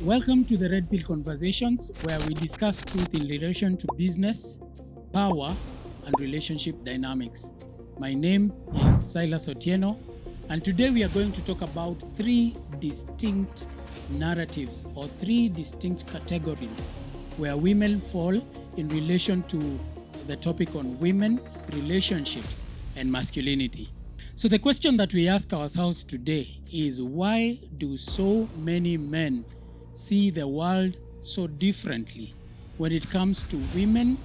Welcome to the Redpill Conversations, where we discuss truth in relation to business, power, and relationship dynamics. My name is Silas Otieno, and today we are going to talk about three distinct narratives or three distinct categories where women fall in relation to the topic on women, relationships, and masculinity. So the question that we ask ourselves today is, why do so many men see the world so differently when it comes to women,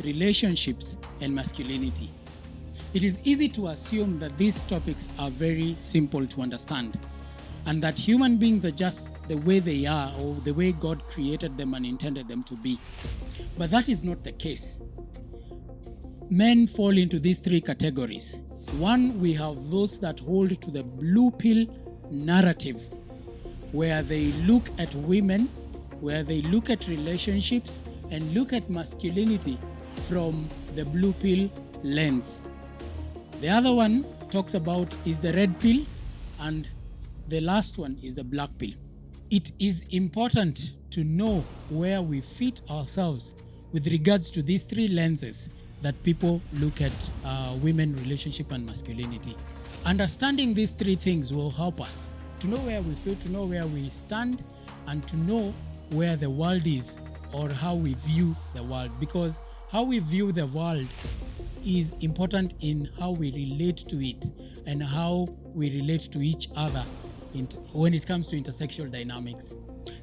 relationships, and masculinity? It is easy to assume that these topics are very simple to understand, and that human beings are just the way they are or the way God created them and intended them to be. But that is not the case. Men fall into these three categories. One, we have those that hold to the blue pill narrative, where they look at women, where they look at relationships, and look at masculinity from the blue pill lens. The other one talks about is the red pill, and the last one is the black pill. It is important to know where we fit ourselves with regards to these three lenses that people look at women, relationship, and masculinity. Understanding these three things will help us to know where we fit, to know where we stand, and to know where the world is or how we view the world. Because how we view the world is important in how we relate to it and how we relate to each other when it comes to intersexual dynamics.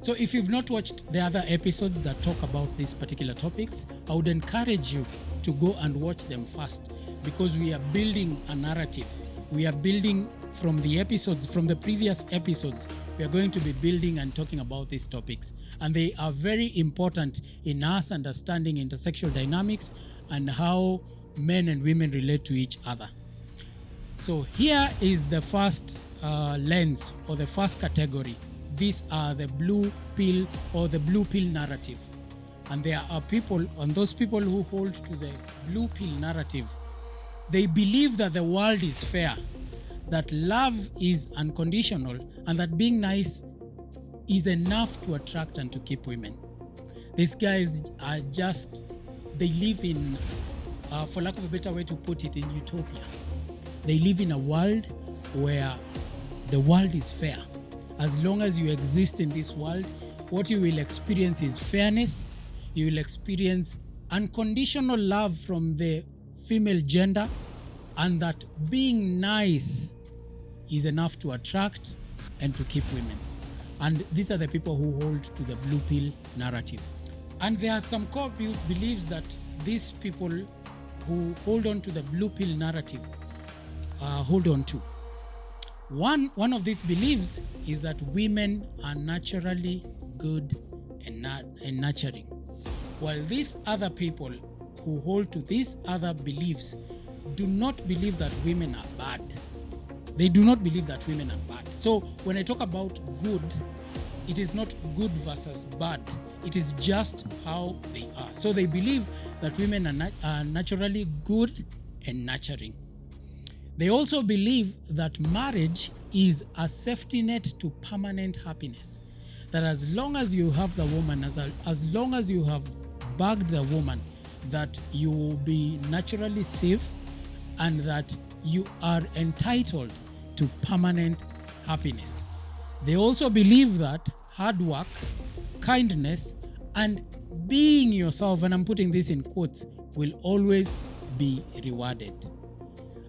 So if you've not watched the other episodes that talk about these particular topics, I would encourage you to go and watch them first, because we are building a narrative. We are building from the previous episodes, we are going to be building and talking about these topics. And they are very important in us understanding intersexual dynamics and how men and women relate to each other. So here is the first lens or the first category. These are the blue pill or the blue pill narrative. And there are people, and those people who hold to the blue pill narrative, they believe that the world is fair, that love is unconditional, and that being nice is enough to attract and to keep women. These guys are they live in, for lack of a better way to put it, in utopia. They live in a world where the world is fair. As long as you exist in this world, what you will experience is fairness. You will experience unconditional love from the female gender, and that being nice is enough to attract and to keep women. And these are the people who hold to the blue pill narrative. And there are some core beliefs that these people who hold on to the blue pill narrative hold on to. One of these beliefs is that women are naturally good and nurturing, while these other people who hold to these other beliefs do not believe that women are bad. They do not believe that women are bad. So when I talk about good, it is not good versus bad. It is just how they are. So they believe that women are naturally good and nurturing. They also believe that marriage is a safety net to permanent happiness. That as long as you have the woman, as long as you have bagged the woman, that you will be naturally safe and that you are entitled to permanent happiness. They also believe that hard work, kindness, and being yourself, and I'm putting this in quotes, will always be rewarded.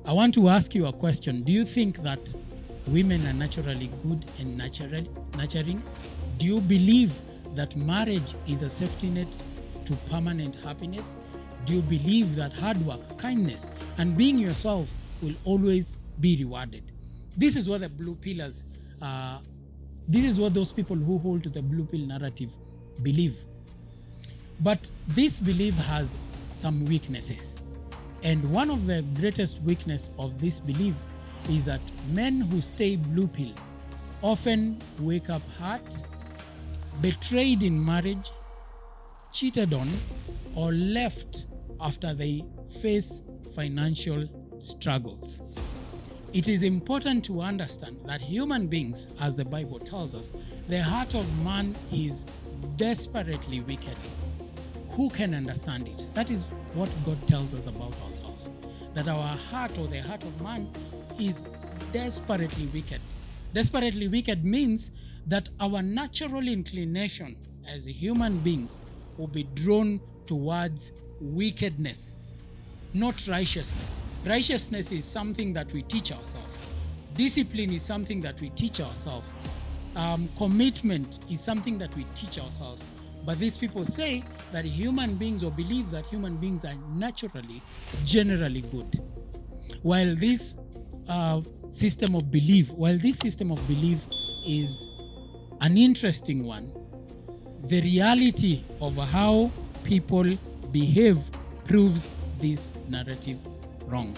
I want to ask you a question. Do you think that women are naturally good and nurturing? Do you believe that marriage is a safety net to permanent happiness? Do you believe that hard work, kindness, and being yourself will always be rewarded? This is what the blue pillars, this is what those people who hold to the blue pill narrative believe. But this belief has some weaknesses. And one of the greatest weakness of this belief is that men who stay blue pill often wake up hurt, betrayed in marriage, cheated on, or left after they face financial struggles. it is important to understand that human beings, as the Bible tells us, the heart of man is desperately wicked. Who can understand it? That is what God tells us about ourselves. That our heart, or the heart of man, is desperately wicked. Desperately wicked means that our natural inclination as human beings will be drawn towards wickedness, not righteousness. Righteousness is something that we teach ourselves. Discipline is something that we teach ourselves. Commitment is something that we teach ourselves. But these people say that human beings, or believe that human beings, are naturally, generally good. While this system of belief is an interesting one, the reality of how people behave proves this narrative wrong.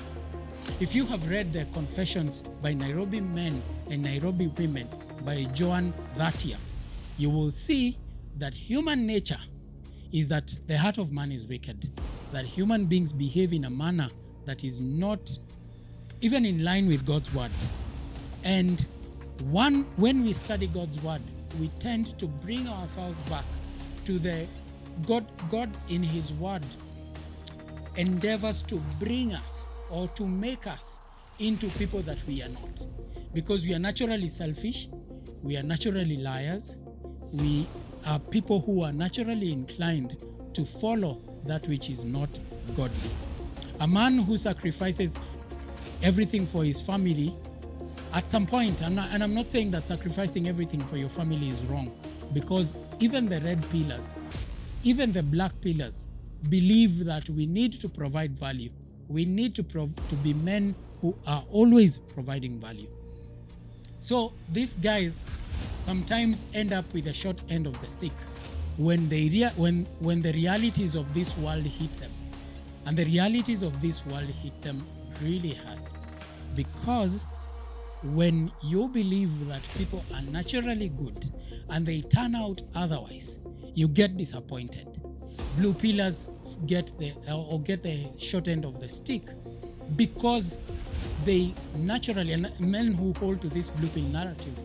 If you have read the Confessions by Nairobi Men and Nairobi Women by Joan Thatia, you will see that human nature is that the heart of man is wicked, that human beings behave in a manner that is not even in line with God's word. And when we study God's word, we tend to bring ourselves back to the God in his word endeavors to bring us, or to make us into people that we are not. Because we are naturally selfish, we are naturally liars, we are people who are naturally inclined to follow that which is not godly. A man who sacrifices everything for his family, at some point, and I'm not saying that sacrificing everything for your family is wrong, because even the red pillars, even the black pillars, believe that we need to provide value. We need to be men who are always providing value. So these guys sometimes end up with a short end of the stick when when the realities of this world hit them. And the realities of this world hit them really hard, because when you believe that people are naturally good and they turn out otherwise, you get disappointed. Blue pillars get the short end of the stick because they naturally, and men who hold to this blue pill narrative,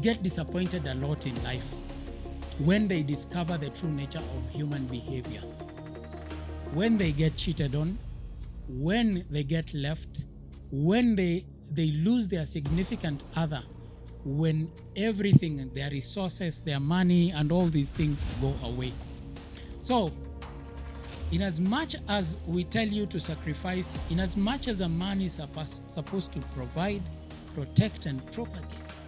get disappointed a lot in life when they discover the true nature of human behavior. When they get cheated on, when they get left, when they lose their significant other, when everything, their resources, their money, and all these things go away. So, in as much as we tell you to sacrifice, in as much as a man is supposed to provide, protect, and propagate,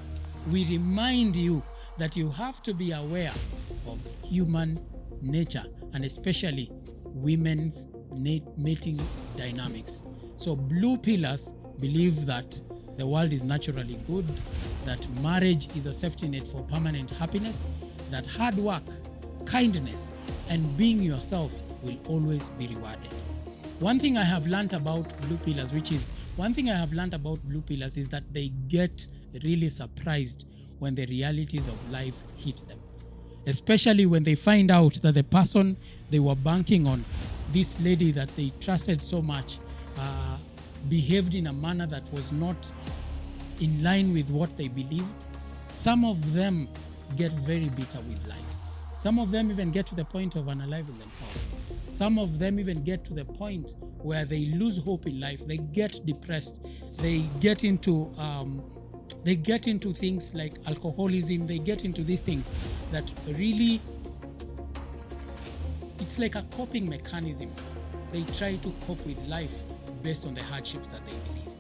we remind you that you have to be aware of human nature, and especially women's mating dynamics. So blue pillars believe that the world is naturally good, that marriage is a safety net for permanent happiness, that hard work, kindness, and being yourself will always be rewarded. One thing I have learned about blue pillars is that they get really surprised when the realities of life hit them. Especially when they find out that the person they were banking on, this lady that they trusted so much, behaved in a manner that was not in line with what they believed. Some of them get very bitter with life. Some of them even get to the point of unaliving themselves. Some of them even get to the point where they lose hope in life. They get depressed. They get into things like alcoholism. They get into these things that really, it's like a coping mechanism. They try to cope with life based on the hardships that they believe.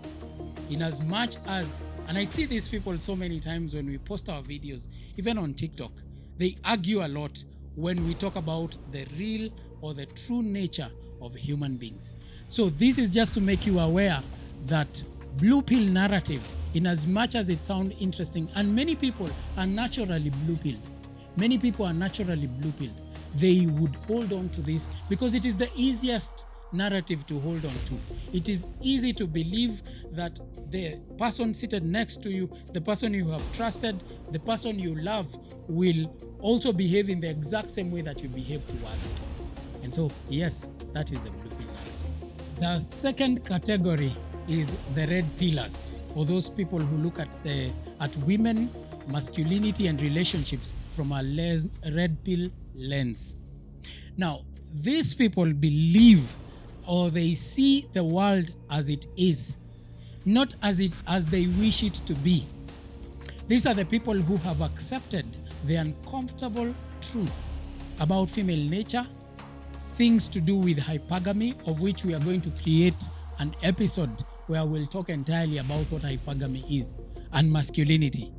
In as much as, and I see these people so many times when we post our videos, even on TikTok, they argue a lot when we talk about the real or the true nature of human beings. So this is just to make you aware that blue pill narrative, in as much as it sounds interesting, and many people are naturally blue pilled. Many people are naturally blue pilled. They would hold on to this because it is the easiest narrative to hold on to. It is easy to believe that the person seated next to you, the person you have trusted, the person you love, will also behave in the exact same way that you behave towards them. And so, yes, that is the blue pill narrative. The second category is the red pillars. or those people who look at women, masculinity, and relationships from a red pill lens. Now, these people believe or they see the world as it is, not as they wish it to be. These are the people who have accepted the uncomfortable truths about female nature, things to do with hypergamy, of which we are going to create an episode where we'll talk entirely about what hypergamy is, and masculinity.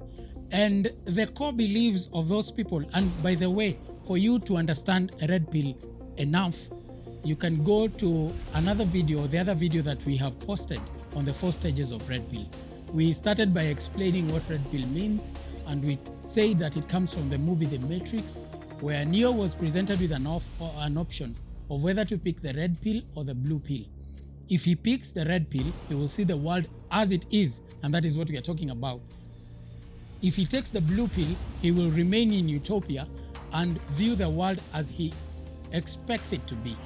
And the core beliefs of those people, and by the way, for you to understand red pill enough, you can go to another video, the other video that we have posted on the 4 stages of red pill. We started by explaining what red pill means, and we say that it comes from the movie The Matrix, where Neo was presented with an option of whether to pick the red pill or the blue pill. If he picks the red pill, he will see the world as it is, and that is what we are talking about. If he takes the blue pill, he will remain in utopia and view the world as he expects it to be.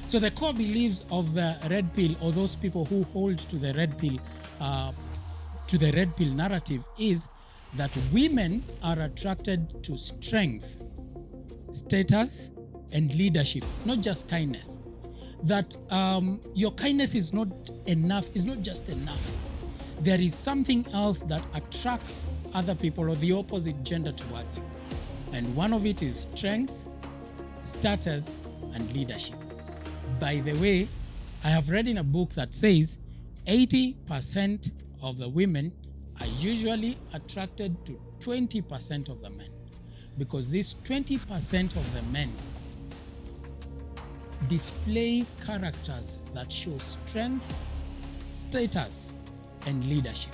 So the core beliefs of the red pill, or those people who hold to the red pill narrative, is that women are attracted to strength, status, and leadership, not just kindness. That your kindness is not enough, is not just enough. There is something else that attracts other people or the opposite gender towards you. And one of it is strength, status, and leadership. By the way, I have read in a book that says 80% of the women are usually attracted to 20% of the men, because this 20% of the men display characters that show strength, status, and leadership.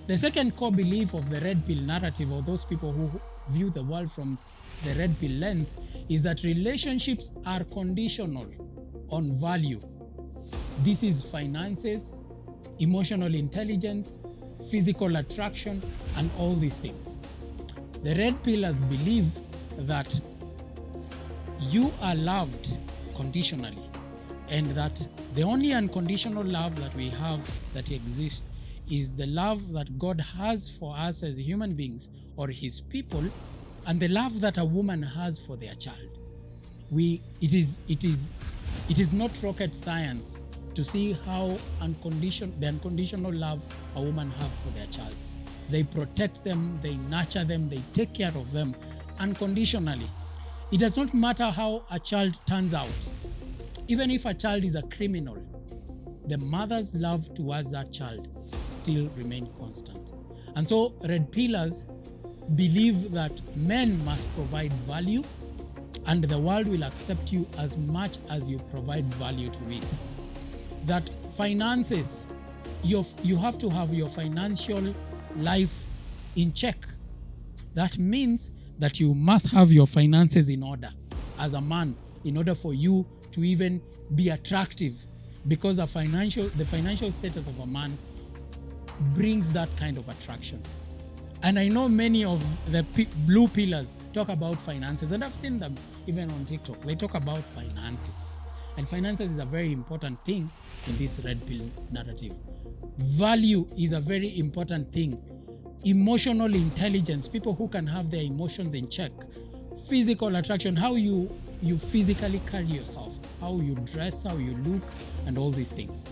The second core belief of the red pill narrative, or those people who view the world from the red pill lens, is that relationships are conditional on value. This is finances, emotional intelligence, physical attraction, and all these things. The red pillars believe that you are loved conditionally, and that the only unconditional love that we have that exists is the love that God has for us as human beings or his people, and the love that a woman has for their child. It is not rocket science to see how the unconditional love a woman has for their child. They protect them, they nurture them, they take care of them unconditionally. It does not matter how a child turns out. Even if a child is a criminal, the mother's love towards that child still remains constant. And so red pillars believe that men must provide value, and the world will accept you as much as you provide value to it. That finances, you have to have your financial life in check. That means that you must have your finances in order as a man in order for you to even be attractive, because the financial status of a man brings that kind of attraction. And I know many of the blue pillars talk about finances, and I've seen them even on TikTok. They talk about finances. And finances is a very important thing in this red pill narrative. Value is a very important thing. Emotional intelligence, people who can have their emotions in check. Physical attraction, how you physically carry yourself, how you dress, how you look, and all these things.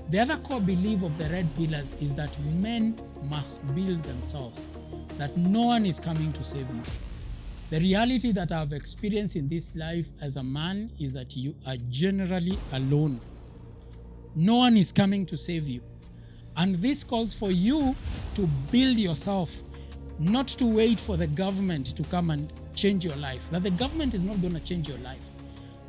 The other core belief of the red pillars is that men must build themselves, that no one is coming to save you. The reality that I've experienced in this life as a man is that you are generally alone. No one is coming to save you. And this calls for you to build yourself, not to wait for the government to come and change your life. That the government is not going to change your life.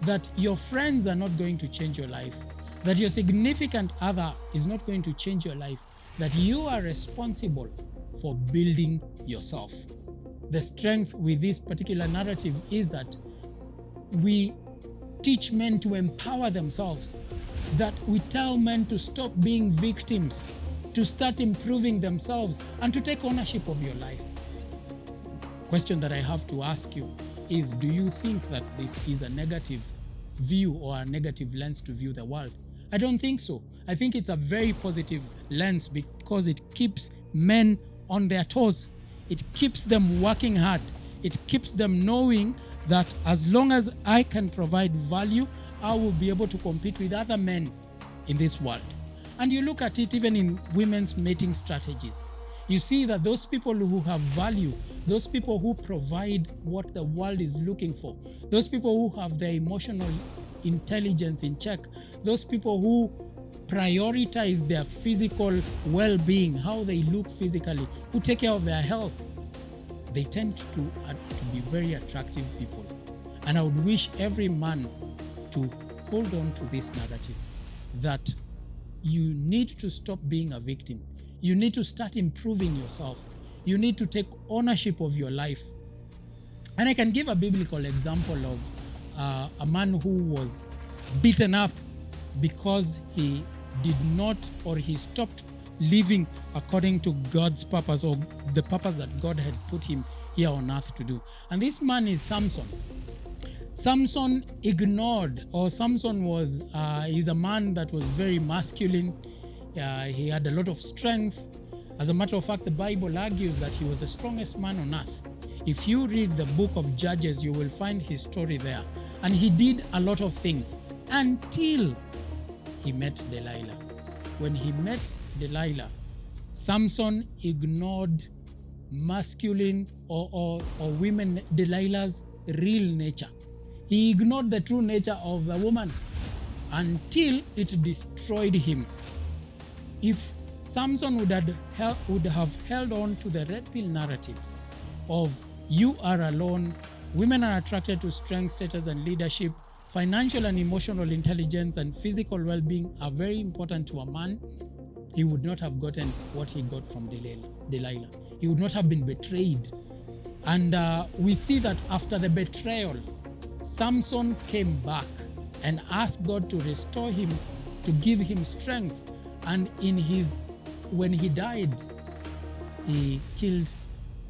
That your friends are not going to change your life. That your significant other is not going to change your life. That you are responsible for building yourself. The strength with this particular narrative is that we teach men to empower themselves, that we tell men to stop being victims, to start improving themselves, and to take ownership of your life. Question that I have to ask you is, do you think that this is a negative view or a negative lens to view the world? I don't think so. I think it's a very positive lens because it keeps men on their toes. It keeps them working hard. It keeps them knowing that as long as I can provide value, I will be able to compete with other men in this world. And you look at it even in women's mating strategies. You see that those people who have value, those people who provide what the world is looking for, those people who have their emotional intelligence in check, those people who prioritize their physical well-being, how they look physically, who take care of their health, they tend to be very attractive people. And I would wish every man to hold on to this narrative that you need to stop being a victim. You need to start improving yourself. You need to take ownership of your life. And I can give a biblical example of a man who was beaten up because he did not, or he stopped living according to God's purpose, or the purpose that God had put him here on earth to do. And this man is Samson. Samson ignored, or Samson was, he's a man that was very masculine. He had a lot of strength. As a matter of fact, the Bible argues that he was the strongest man on earth. If you read the book of Judges, you will find his story there. And he did a lot of things until he met Delilah. When he met Delilah, Samson ignored masculine or women, Delilah's real nature. He ignored the true nature of the woman until it destroyed him. If Samson would have held on to the Redpill narrative of you are alone, women are attracted to strength, status, and leadership, financial and emotional intelligence, and physical well-being are very important to a man, he would not have gotten what he got from Delilah. He would not have been betrayed. And we see that after the betrayal, Samson came back and asked God to restore him, to give him strength. And when he died, he killed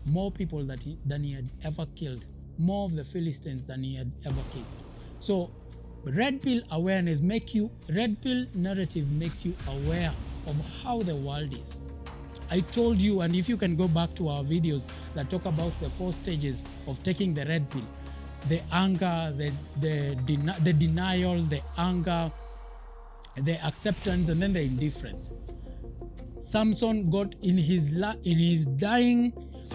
more people than he had ever killed, more of the Philistines than he had ever killed. So Redpill awareness Redpill narrative makes you aware of how the world is. I told you, and if you can go back to our videos that talk about the 4 stages of taking the red pill: the anger, the denial, the anger, the acceptance, and then the indifference. Samson got in his dying,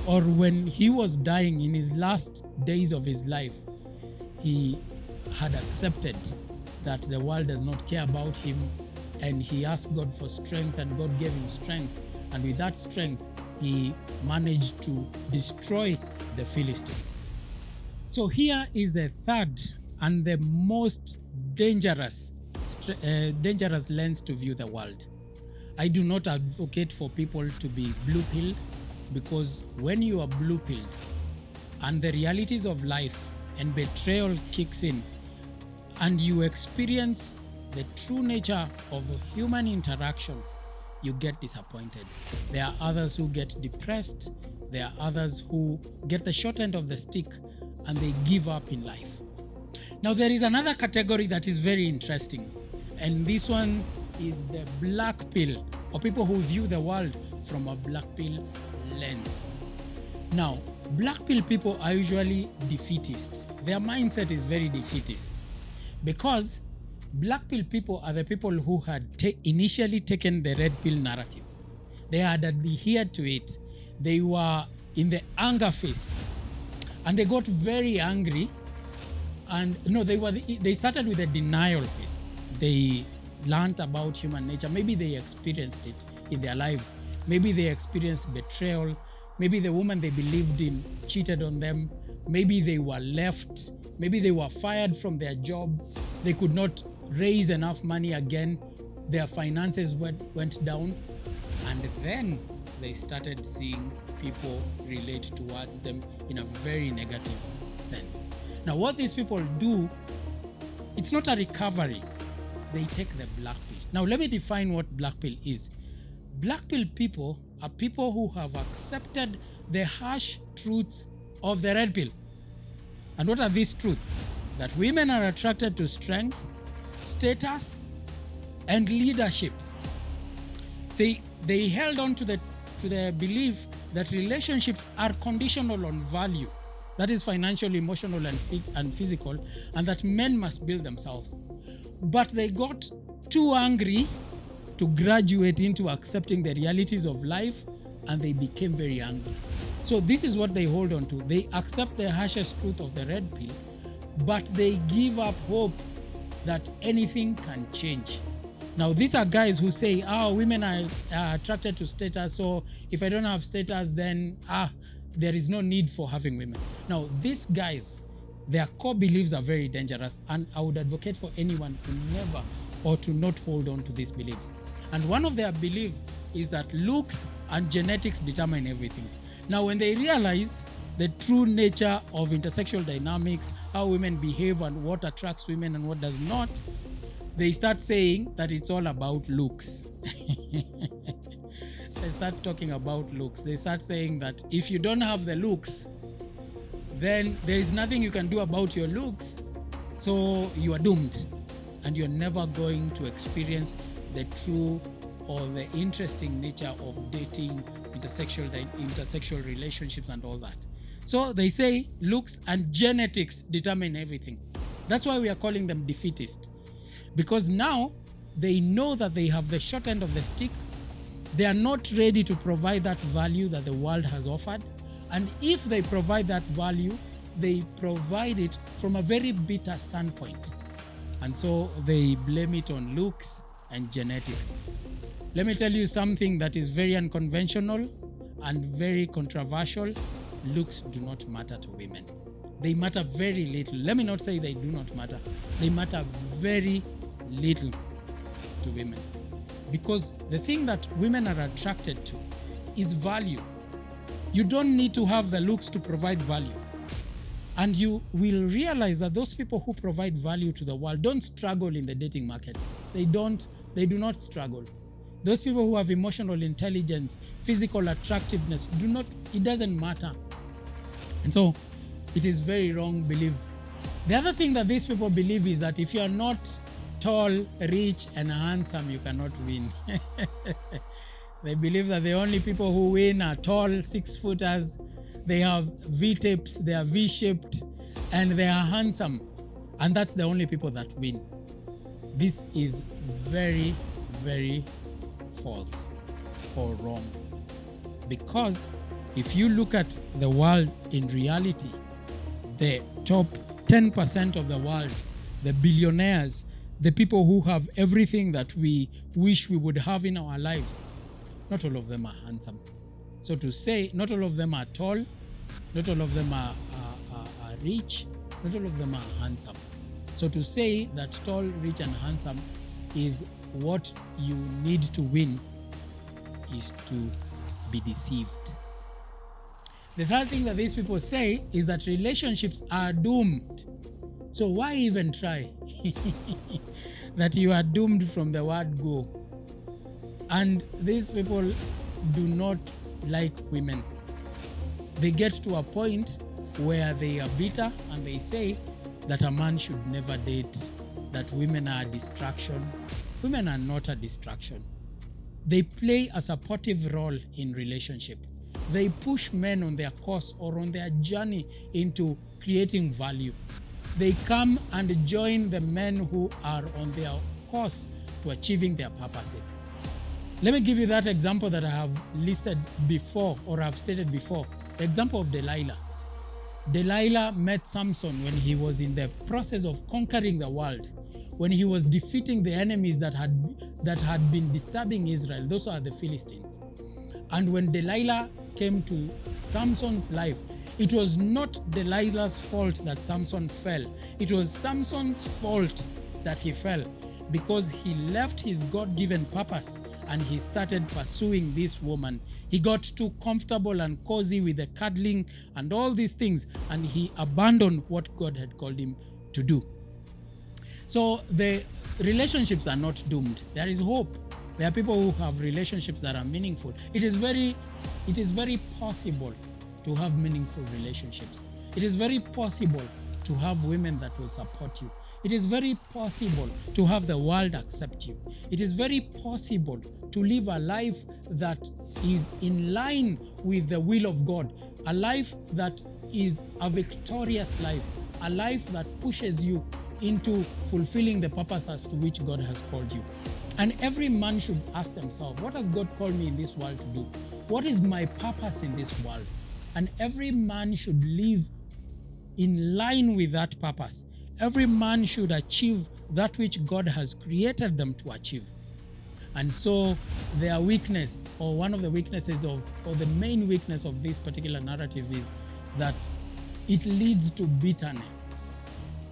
or when he was dying, in his last days of his life, he had accepted that the world does not care about him, and he asked God for strength, and God gave him strength. And with that strength, he managed to destroy the Philistines. So here is the third and the most dangerous lens to view the world. I do not advocate for people to be blue-pilled, because when you are blue-pilled and the realities of life and betrayal kicks in, and you experience the true nature of human interaction, you get disappointed. There are others who get depressed. There are others who get the short end of the stick and they give up in life. Now, there is another category that is very interesting, and this one is the black pill, or people who view the world from a black pill lens. Now, black pill people are usually defeatist. Their mindset is very defeatist, because black pill people are the people who had initially taken the red pill narrative. They had adhered to it. They were in the anger phase, and they got very angry. And no, they started with the denial phase. They learned about human nature. Maybe they experienced it in their lives. Maybe they experienced betrayal. Maybe the woman they believed in cheated on them. Maybe they were left. Maybe they were fired from their job. They could not raise enough money again. Their finances went down. And then they started seeing people relate towards them in a very negative sense. Now, what these people do, it's not a recovery. They take the black pill. Now, let me define what black pill is. Black pill people are people who have accepted the harsh truths of the red pill. And what are these truths? That women are attracted to strength, status, and leadership. They held on to the belief that relationships are conditional on value, that is financial, emotional, and physical, and that men must build themselves. But they got too angry to graduate into accepting the realities of life, and they became very angry. So this is what they hold on to. They accept the harshest truth of the red pill, but they give up hope that anything can change. Now, these are guys who say, women are attracted to status, so if I don't have status, then there is no need for having women. Now, these guys, their core beliefs are very dangerous, and I would advocate for anyone to never or to not hold on to these beliefs. And one of their beliefs is that looks and genetics determine everything. Now, when they realize the true nature of intersexual dynamics, how women behave and what attracts women and what does not, they start saying that it's all about looks. They start talking about looks. They start saying that if you don't have the looks, then there is nothing you can do about your looks, so you are doomed, and you're never going to experience the true or the interesting nature of dating, intersexual relationships and all that. So they say looks and genetics determine everything. That's why we are calling them defeatist. Because now they know that they have the short end of the stick. They are not ready to provide that value that the world has offered. And if they provide that value, they provide it from a very bitter standpoint. And so they blame it on looks and genetics. Let me tell you something that is very unconventional and very controversial. Looks do not matter to women. They matter very little. Let me not say they do not matter. They matter very little to women. Because the thing that women are attracted to is value. You don't need to have the looks to provide value. And you will realize that those people who provide value to the world don't struggle in the dating market. They do not struggle. Those people who have emotional intelligence, physical attractiveness, it doesn't matter. And so it is very wrong belief. The other thing that these people believe is that if you are not tall, rich, and handsome, you cannot win. They believe that the only people who win are tall, 6-footers, they have V-tips, they are V-shaped, and they are handsome. And that's the only people that win. This is very, very false or wrong. Because if you look at the world in reality, the top 10% of the world, the billionaires, the people who have everything that we wish we would have in our lives, not all of them are handsome. So to say not all of them are tall, not all of them are rich, not all of them are handsome. So to say that tall, rich, and handsome is what you need to win is to be deceived. The third thing that these people say is that relationships are doomed. So why even try? That you are doomed from the word go. And these people do not like women. They get to a point where they are bitter and they say that a man should never date, that women are a distraction. Women are not a distraction. They play a supportive role in relationship. They push men on their course or on their journey into creating value. They come and join the men who are on their course to achieving their purposes. Let me give you that example that I have listed before or I've stated before. The example of Delilah. Delilah met Samson when he was in the process of conquering the world, when he was defeating the enemies that had been disturbing Israel. Those are the Philistines. And when Delilah came to Samson's life, it was not Delilah's fault that Samson fell. It was Samson's fault that he fell, because he left his God-given purpose and he started pursuing this woman. He got too comfortable and cozy with the cuddling and all these things, and he abandoned what God had called him to do. So the relationships are not doomed. There is hope. There are people who have relationships that are meaningful. It is very possible to have meaningful relationships. It is very possible to have women that will support you. It is very possible to have the world accept you. It is very possible to live a life that is in line with the will of God, a life that is a victorious life, a life that pushes you into fulfilling the purpose as to which God has called you. And every man should ask themselves, what has God called me in this world to do? What is my purpose in this world? And every man should live in line with that purpose. Every man should achieve that which God has created them to achieve. And so their weakness, or one of the weaknesses or the main weakness of this particular narrative, is that it leads to bitterness.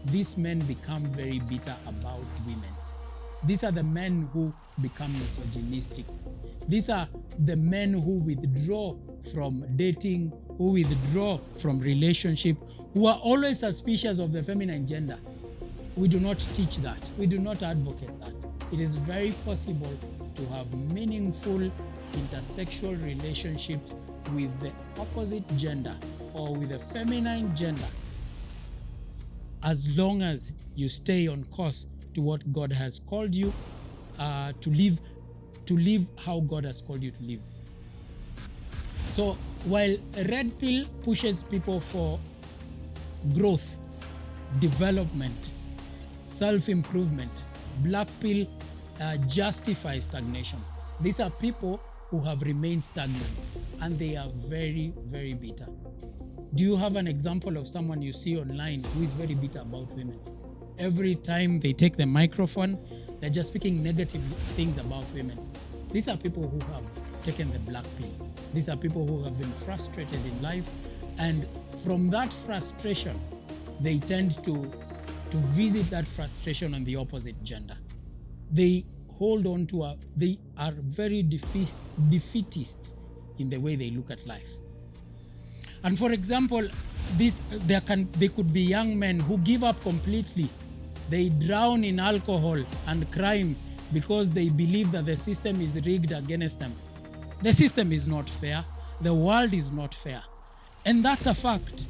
These men become very bitter about women. These are the men who become misogynistic. These are the men who withdraw from dating, who withdraw from relationship, who are always suspicious of the feminine gender. We do not teach that. We do not advocate that. It is very possible to have meaningful intersexual relationships with the opposite gender or with the feminine gender, as long as you stay on course to what God has called you to live how God has called you to live. So while Redpill pushes people for growth, development, self-improvement, Blackpill justifies stagnation. These are people who have remained stagnant, and they are very, very bitter. Do you have an example of someone you see online who is very bitter about women? Every time they take the microphone, they're just speaking negative things about women. These are people who have taken the black pill. These are people who have been frustrated in life, and from that frustration, they tend to visit that frustration on the opposite gender. They hold on to they are very defeatist in the way they look at life. And for example, they could be young men who give up completely. They drown in alcohol and crime because they believe that the system is rigged against them. The system is not fair. The world is not fair. And that's a fact.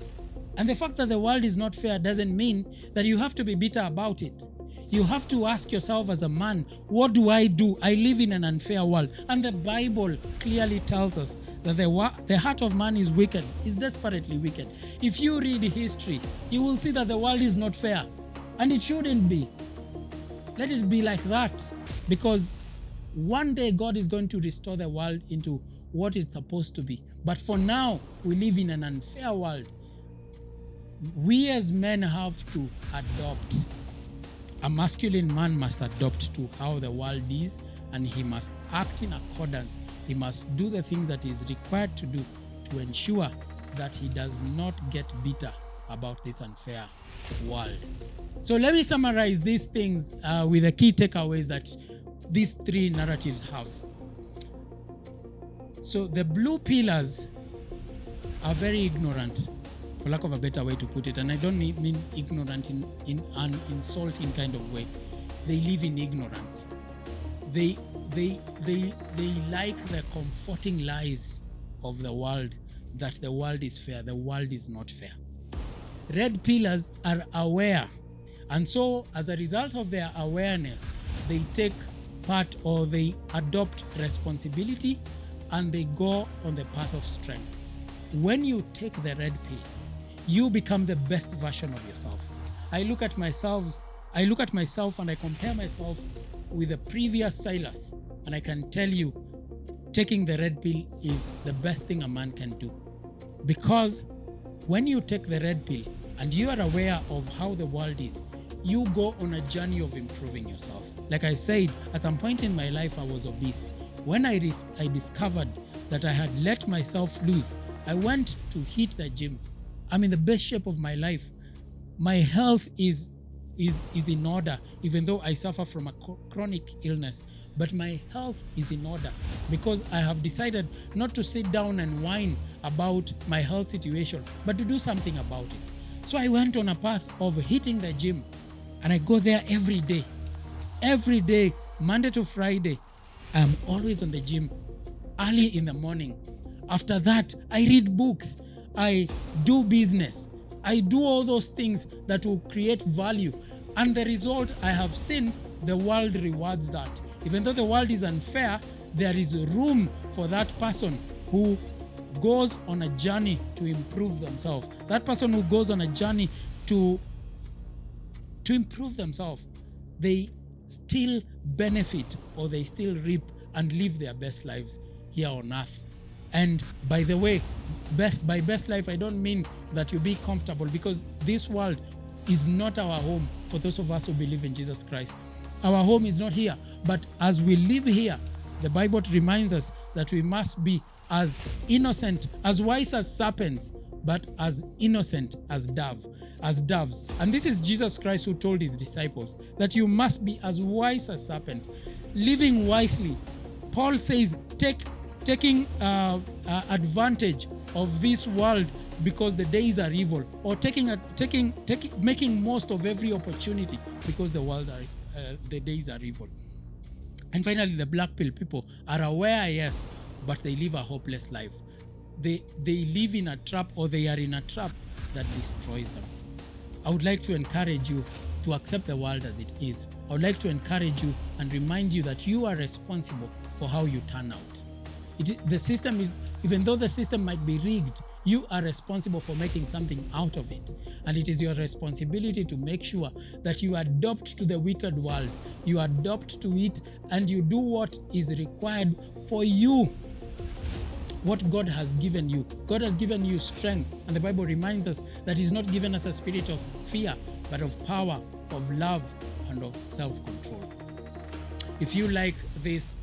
And the fact that the world is not fair doesn't mean that you have to be bitter about it. You have to ask yourself as a man, what do? I live in an unfair world. And the Bible clearly tells us that the heart of man is wicked, is desperately wicked. If you read history, you will see that the world is not fair. And it shouldn't be. Let it be like that. Because one day God is going to restore the world into what it's supposed to be. But for now, we live in an unfair world. We as men have to adopt. A masculine man must adopt to how the world is, and he must act in accordance. He must do the things that he is required to do to ensure that he does not get bitter about this unfair world. So let me summarize these things with the key takeaways that these three narratives have. So the blue pillars are very ignorant, for lack of a better way to put it, and I don't mean ignorant in an insulting kind of way. They live in ignorance. They like the comforting lies of the world that the world is fair. The world is not fair. Red pillars are aware, and so as a result of their awareness, they take part, or they adopt responsibility, and they go on the path of strength. When you take the red pill, you become the best version of yourself. I look at myself and I compare myself with the previous Silas, and I can tell you, taking the red pill is the best thing a man can do. Because when you take the red pill and you are aware of how the world is, you go on a journey of improving yourself. Like I said, at some point in my life, I was obese. When I discovered that I had let myself loose, I went to hit the gym. I'm in the best shape of my life. My health is in order, even though I suffer from a chronic illness. But my health is in order because I have decided not to sit down and whine about my health situation, but to do something about it. So I went on a path of hitting the gym, and I go there every day. Every day, Monday to Friday, I'm always on the gym early in the morning. After that, I read books. I do business. I do all those things that will create value. And the result, I have seen the world rewards that. Even though the world is unfair, there is room for that person who goes on a journey to improve themselves. That person who goes on a journey to improve themselves, they still benefit, or they still reap and live their best lives here on earth. And by the way, by best life, I don't mean that you be comfortable, because this world is not our home for those of us who believe in Jesus Christ. Our home is not here. But as we live here, the Bible reminds us that we must be as innocent, as wise as serpents, but as innocent as doves. And this is Jesus Christ who told his disciples that you must be as wise as serpent, living wisely. Paul says, taking advantage of this world because the days are evil, or making most of every opportunity because the days are evil. And finally, the Blackpill people are aware, yes, but they live a hopeless life. They live in a trap, or they are in a trap that destroys them. I would like to encourage you to accept the world as it is. I would like to encourage you and remind you that you are responsible for how you turn out. The system is, even though the system might be rigged, you are responsible for making something out of it. And it is your responsibility to make sure that you adopt to the wicked world, you adopt to it, and you do what is required for you. What God has given you. God has given you strength. And the Bible reminds us that he's not given us a spirit of fear, but of power, of love, and of self-control. If you like this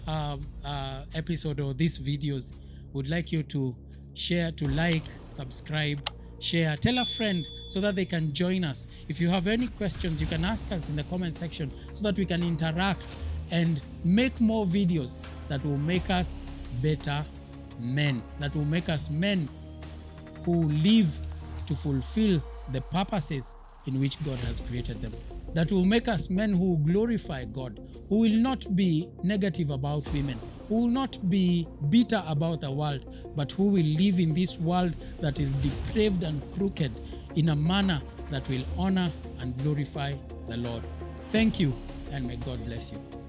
episode or these videos, would like you to share, to like, subscribe, share, tell a friend so that they can join us. If you have any questions, you can ask us in the comment section so that we can interact and make more videos that will make us better men, that will make us men who live to fulfill the purposes in which God has created them, that will make us men who glorify God, who will not be negative about women, who will not be bitter about the world, but who will live in this world that is depraved and crooked in a manner that will honor and glorify the Lord. Thank you, and may God bless you.